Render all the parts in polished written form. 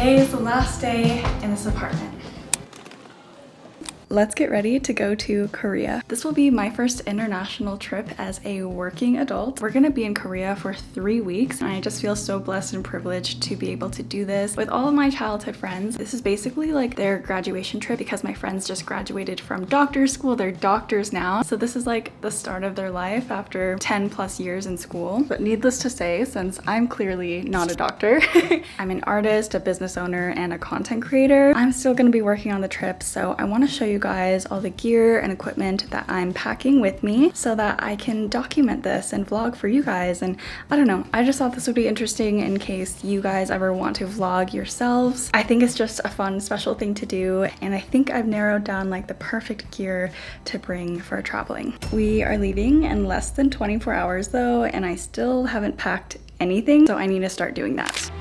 today is the last day in this apartment. Let's get ready to go to Korea. This will be my first international trip as a working adult. We're gonna be in Korea for 3 weeks, and I just feel so blessed and privileged to be able to do this with all of my childhood friends. This is basically like their graduation trip because my friends just graduated from doctor school. They're doctors now. So this is like the start of their life after 10 plus years in school. But needless to say, since I'm clearly not a doctor, I'm an artist, a business owner, and a content creator, I'm still gonna be working on the trip. So I wanna show you guys all the gear and equipment that I'm packing with me so that I can document this and vlog for you guys. And I don't know, I just thought this would be interesting in case you guys ever want to vlog yourselves. I think it's just a fun, special thing to do, and I think I've narrowed down like the perfect gear to bring for traveling. We are leaving in less than 24 hours though, and I still haven't packed anything, so I need to start doing that.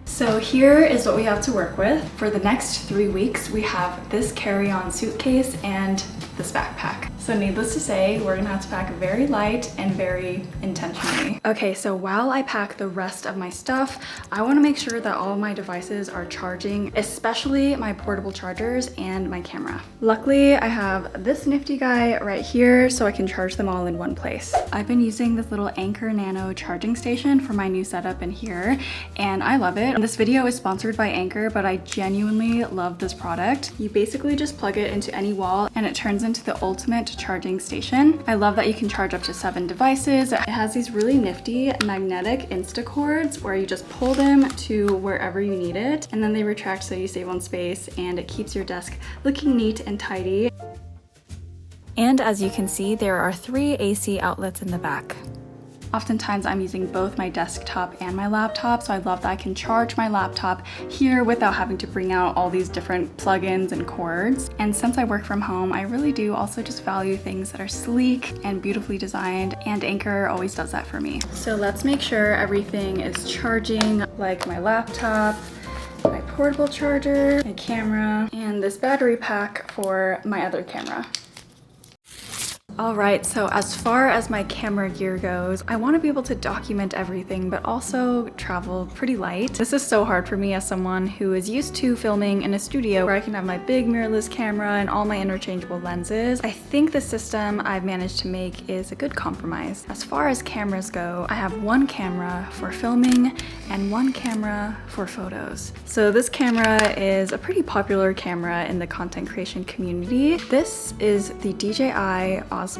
So here is what we have to work with. For the next 3 weeks, we have this carry-on suitcase and this backpack. So needless to say, we're gonna have to pack very light and very intentionally. Okay, so while I pack the rest of my stuff, I wanna make sure that all of my devices are charging, especially my portable chargers and my camera. Luckily, I have this nifty guy right here so I can charge them all in one place. I've been using this little Anker Nano Charging Station for my new setup in here, and I love it. This video is sponsored by Anker, but I genuinely love this product. You basically just plug it into any wall and it turns into the ultimate charging station. I love that you can charge up to 7 devices. It has these really nifty magnetic Insta cords where you just pull them to wherever you need it, and then they retract so you save on space, and it keeps your desk looking neat and tidy. And as you can see, there are 3 AC outlets in the back. Oftentimes I'm using both my desktop and my laptop, so I love that I can charge my laptop here without having to bring out all these different plugins and cords. And since I work from home, I really do also just value things that are sleek and beautifully designed, and Anker always does that for me. So let's make sure everything is charging, like my laptop, my portable charger, my camera, and this battery pack for my other camera. All right, so as far as my camera gear goes, I want to be able to document everything, but also travel pretty light. This is so hard for me as someone who is used to filming in a studio where I can have my big mirrorless camera and all my interchangeable lenses. I think the system I've managed to make is a good compromise. As far as cameras go, I have 1 camera for filming and 1 camera for photos. So this camera is a pretty popular camera in the content creation community. This is the DJI Osmo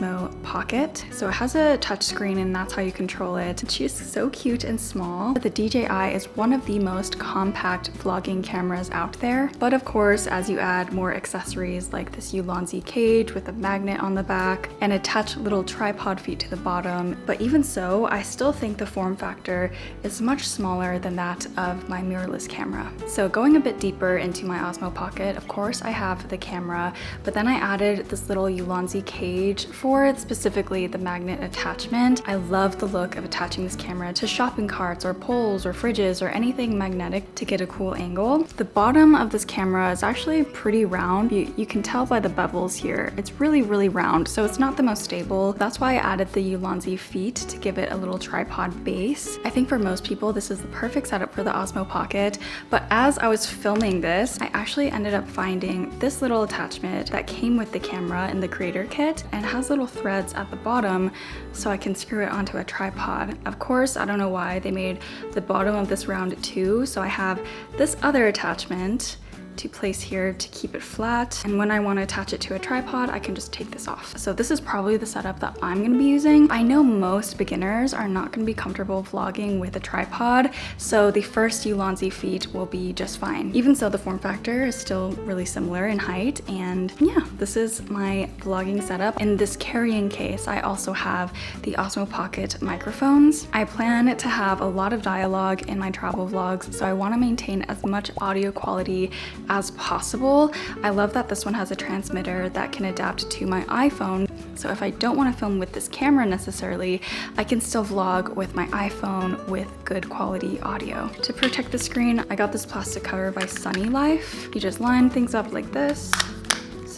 Pocket. So it has a touch screen and that's how you control it. It's just so cute and small. The DJI is one of the most compact vlogging cameras out there. But of course, as you add more accessories like this Ulanzi cage with a magnet on the back and attach little tripod feet to the bottom, but even so, I still think the form factor is much smaller than that of my mirrorless camera. So going a bit deeper into my Osmo Pocket, of course I have the camera, but then I added this little Ulanzi cage for specifically the magnet attachment. I love the look of attaching this camera to shopping carts or poles or fridges or anything magnetic to get a cool angle. The bottom of this camera is actually pretty round. You can tell by the bevels here. It's really, really round, so it's not the most stable. That's why I added the Ulanzi feet to give it a little tripod base. I think for most people, this is the perfect setup for the Osmo Pocket, but as I was filming this, I actually ended up finding this little attachment that came with the camera in the creator kit and has little threads at the bottom so I can screw it onto a tripod. Of course, I don't know why they made the bottom of this round too, so I have this other attachment to place here to keep it flat, and when I want to attach it to a tripod, I can just take this off. So this is probably the setup that I'm going to be using. I know most beginners are not going to be comfortable vlogging with a tripod, so the first Ulanzi feet will be just fine. Even so, the form factor is still really similar in height, and yeah, this is my vlogging setup. In this carrying case, I also have the Osmo Pocket microphones. I plan to have a lot of dialogue in my travel vlogs, so I want to maintain as much audio quality as possible. I love that this one has a transmitter that can adapt to my iPhone. So if I don't want to film with this camera necessarily, I can still vlog with my iPhone with good quality audio. To protect the screen, I got this plastic cover by Sunny Life. You just line things up like this,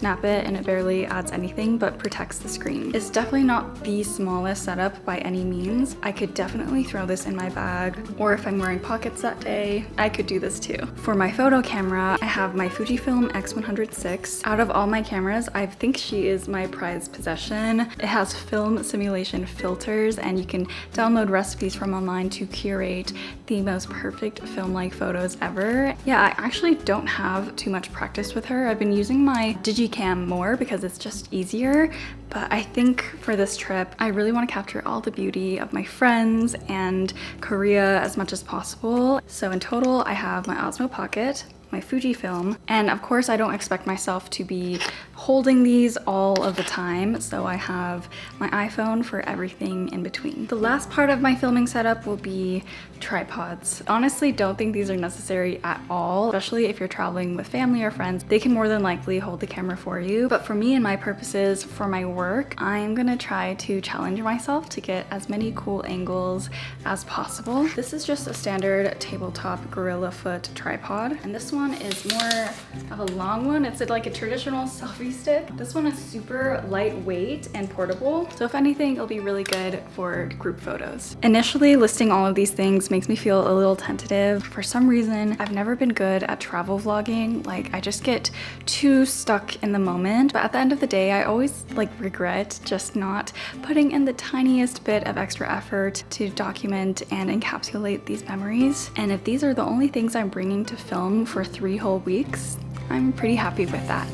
snap it and it barely adds anything but protects the screen. It's definitely not the smallest setup by any means. I could definitely throw this in my bag, or if I'm wearing pockets that day, I could do this too. For my photo camera, I have my Fujifilm X106. Out of all my cameras, I think she is my prized possession. It has film simulation filters, and you can download recipes from online to curate the most perfect film-like photos ever. Yeah, I actually don't have too much practice with her. I've been using my Digicam more because it's just easier, but I think for this trip, I really want to capture all the beauty of my friends and Korea as much as possible. So in total, I have my Osmo Pocket, my Fujifilm, and of course I don't expect myself to be holding these all of the time, so I have my iPhone for everything in between. The last part of my filming setup will be tripods. Honestly, don't think these are necessary at all, especially if you're traveling with family or friends. They can more than likely hold the camera for you, but for me and my purposes for my work, I'm gonna try to challenge myself to get as many cool angles as possible. This is just a standard tabletop gorilla foot tripod, and this one is more of a long one. It's like a traditional selfie stick. This one is super lightweight and portable, so if anything, it'll be really good for group photos. Initially, listing all of these things makes me feel a little tentative. For some reason, I've never been good at travel vlogging. Like, I just get too stuck in the moment, but at the end of the day, I always regret just not putting in the tiniest bit of extra effort to document and encapsulate these memories. And if these are the only things I'm bringing to film for 3 whole weeks, I'm pretty happy with that.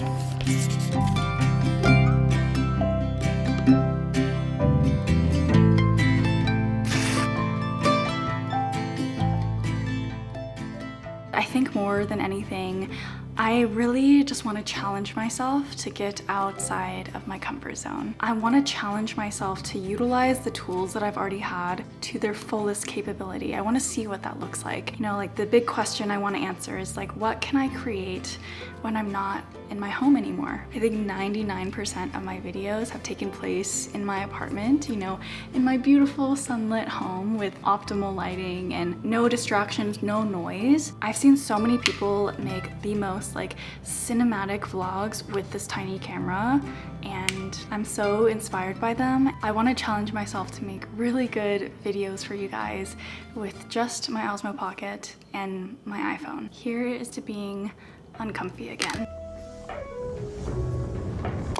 I think more than anything, I really just want to challenge myself to get outside of my comfort zone. I want to challenge myself to utilize the tools that I've already had to their fullest capability. I want to see what that looks like. You know, like the big question I want to answer is like, what can I create when I'm not in my home anymore? I think 99% of my videos have taken place in my apartment, you know, in my beautiful sunlit home with optimal lighting and no distractions, no noise. I've seen so many people make the most cinematic vlogs with this tiny camera, and I'm so inspired by them. I want to challenge myself to make really good videos for you guys with just my Osmo Pocket and my iPhone. Here is to being uncomfy again.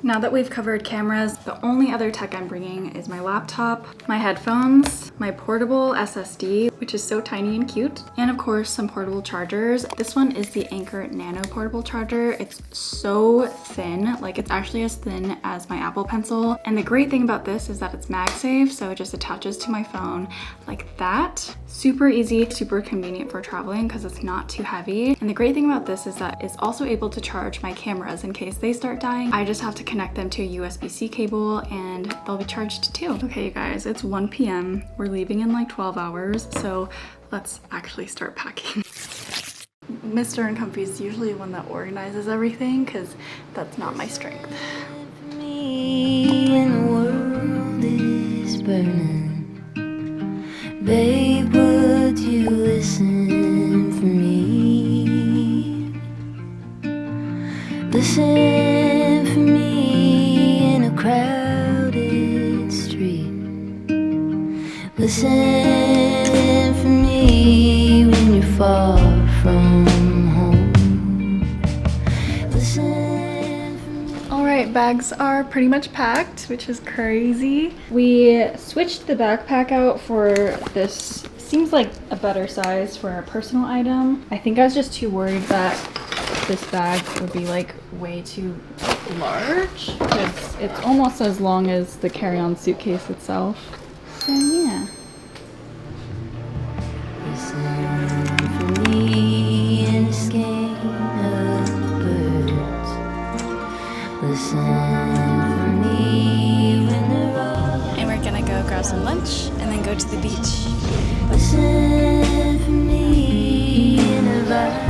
Now that we've covered cameras, the only other tech I'm bringing is my laptop, my headphones, my portable SSD, which is so tiny and cute, and of course some portable chargers. This one is the Anker Nano portable charger. It's so thin, like it's actually as thin as my Apple Pencil. And the great thing about this is that it's MagSafe, so it just attaches to my phone like that. Super easy, super convenient for traveling because it's not too heavy. And the great thing about this is that it's also able to charge my cameras in case they start dying. I just have to connect them to a USB-C cable and they'll be charged too. Okay, you guys, it's 1 p.m. We're leaving in like 12 hours, so let's actually start packing. Mr. Uncomfy is usually one that organizes everything because that's not my strength. When the world is burning, babe, would you listen for me? Listen for me in a crowded street. Listen for me when you're far from home. Listen for me. All right, bags are pretty much packed, which is crazy. We switched the backpack out for this, seems like a better size for a personal item. I think I was just too worried that this bag would be like way too large because it's almost as long as the carry-on suitcase itself. So yeah. Listen for me in a skein of birds. Listen for me when the road. And we're gonna go grab some lunch and then go to the beach. Listen for me in a vibe.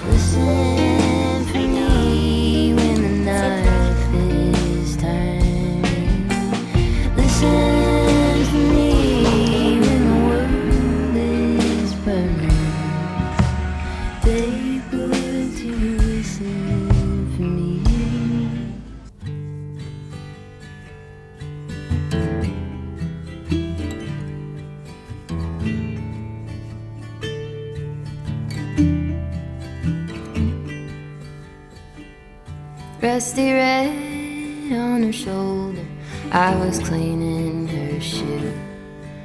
Listen for me when the knife is turning. Listen for me Rusty red on her shoulder, I was cleaning her shoe.